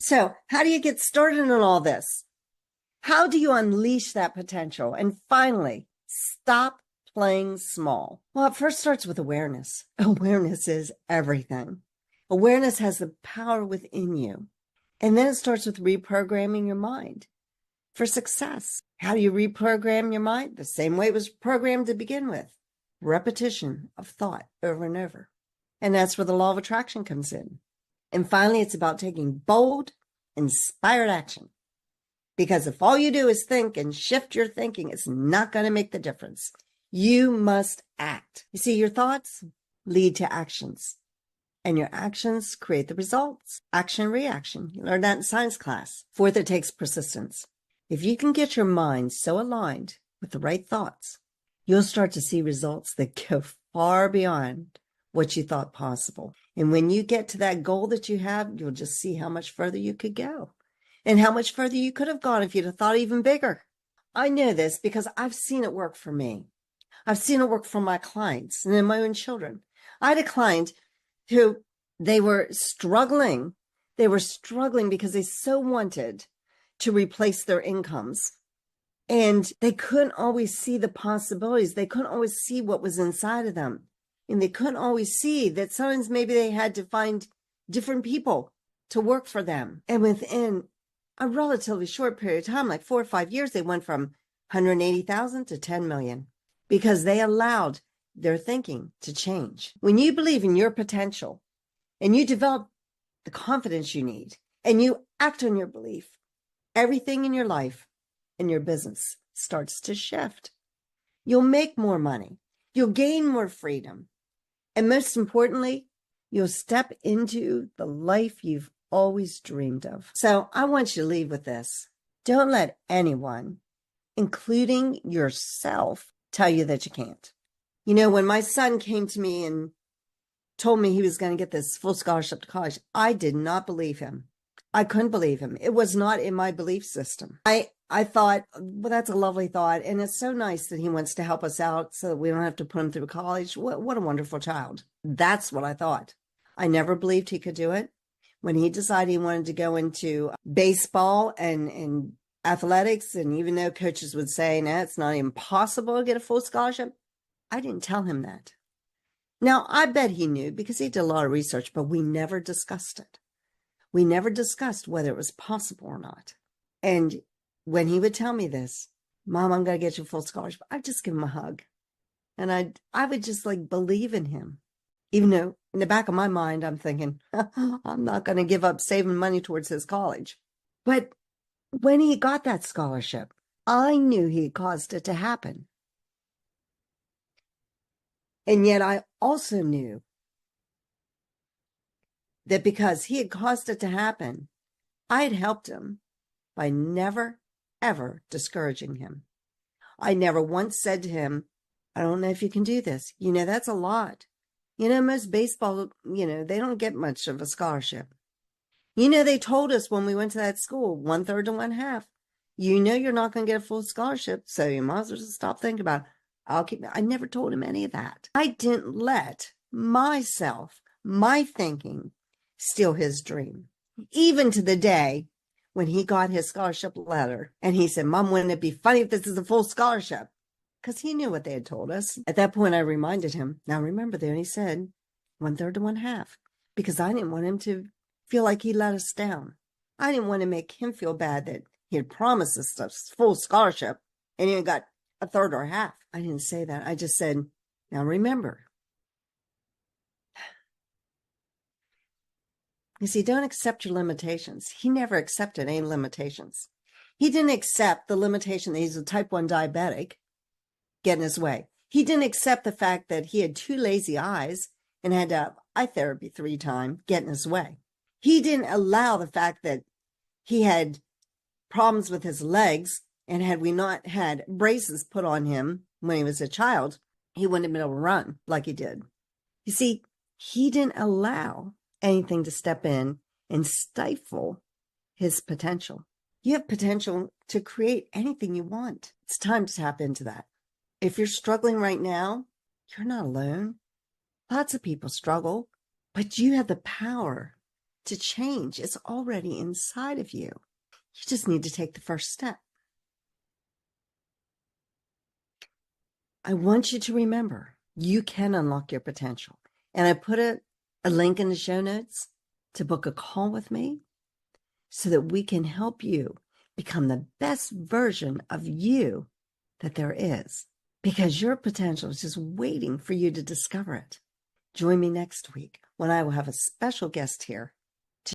So how do you get started in all this? How do you unleash that potential? And finally, stop playing small. Well, it first starts with awareness. Awareness is everything. Awareness has the power within you. And then it starts with reprogramming your mind for success. How do you reprogram your mind? The same way it was programmed to begin with. Repetition of thought over and over. And that's where the law of attraction comes in. And finally, it's about taking bold, inspired action. Because if all you do is think and shift your thinking, it's not going to make the difference. You must act. You see, your thoughts lead to actions. And your actions create the results. Action, reaction. You learned that in science class. Fourth, it takes persistence. If you can get your mind so aligned with the right thoughts, you'll start to see results that go far beyond what you thought possible. And when you get to that goal that you have, you'll just see how much further you could go and how much further you could have gone if you'd have thought even bigger. I know this because I've seen it work for me. I've seen it work for my clients and then my own children. I had a client who they were struggling. They were struggling because they so wanted to replace their incomes. And they couldn't always see the possibilities. They couldn't always see what was inside of them. And they couldn't always see that sometimes maybe they had to find different people to work for them. And within a relatively short period of time, like 4 or 5 years, they went from 180,000 to 10 million because they allowed their thinking to change. When you believe in your potential and you develop the confidence you need and you act on your belief, everything in your life and your business starts to shift. You'll make more money. You'll gain more freedom. And most importantly, you'll step into the life you've always dreamed of. So I want you to leave with this. Don't let anyone, including yourself, tell you that you can't. You know, when my son came to me and told me he was going to get this full scholarship to college, I did not believe him. I couldn't believe him. It was not in my belief system. I thought, well, that's a lovely thought. And it's so nice that he wants to help us out so that we don't have to put him through college. What a wonderful child. That's what I thought. I never believed he could do it. When he decided he wanted to go into baseball and athletics, and even though coaches would say, no, it's not impossible to get a full scholarship, I didn't tell him that. Now, I bet he knew because he did a lot of research, but we never discussed it. We never discussed whether it was possible or not. And when he would tell me this, Mom, I'm going to get you a full scholarship, I'd just give him a hug. And I would just like believe in him, even though in the back of my mind, I'm thinking, I'm not going to give up saving money towards his college. But when he got that scholarship, I knew he caused it to happen. And yet I also knew that because he had caused it to happen, I had helped him by never, ever discouraging him. I never once said to him, I don't know if you can do this. You know, that's a lot. You know, most baseball, they don't get much of a scholarship. You know, they told us when we went to that school, 1/3 to 1/2. You know, you're not going to get a full scholarship, so you might as well just stop thinking about it. I never told him any of that. I didn't let myself, my thinking, steal his dream. Even to the day when he got his scholarship letter and he said, Mom, wouldn't it be funny if this is a full scholarship? Because he knew what they had told us. At that point, I reminded him. Now, remember, they only said 1/3 to 1/2 because I didn't want him to feel like he let us down. I didn't want to make him feel bad that he had promised us a full scholarship and he got 1/3 or 1/2. I didn't say that. I just said, now remember. You see, don't accept your limitations. He never accepted any limitations. He didn't accept the limitation that he's a type 1 diabetic, get in his way. He didn't accept the fact that he had 2 lazy eyes and had to have eye therapy 3 times, get in his way. He didn't allow the fact that he had problems with his legs, and had we not had braces put on him when he was a child, he wouldn't have been able to run like he did. You see, he didn't allow anything to step in and stifle his potential. You have potential to create anything you want. It's time to tap into that. If you're struggling right now, you're not alone. Lots of people struggle, but you have the power to change. It's already inside of you. You just need to take the first step. I want you to remember you can unlock your potential. And I put a link in the show notes to book a call with me so that we can help you become the best version of you that there is, because your potential is just waiting for you to discover it. Join me next week when I will have a special guest here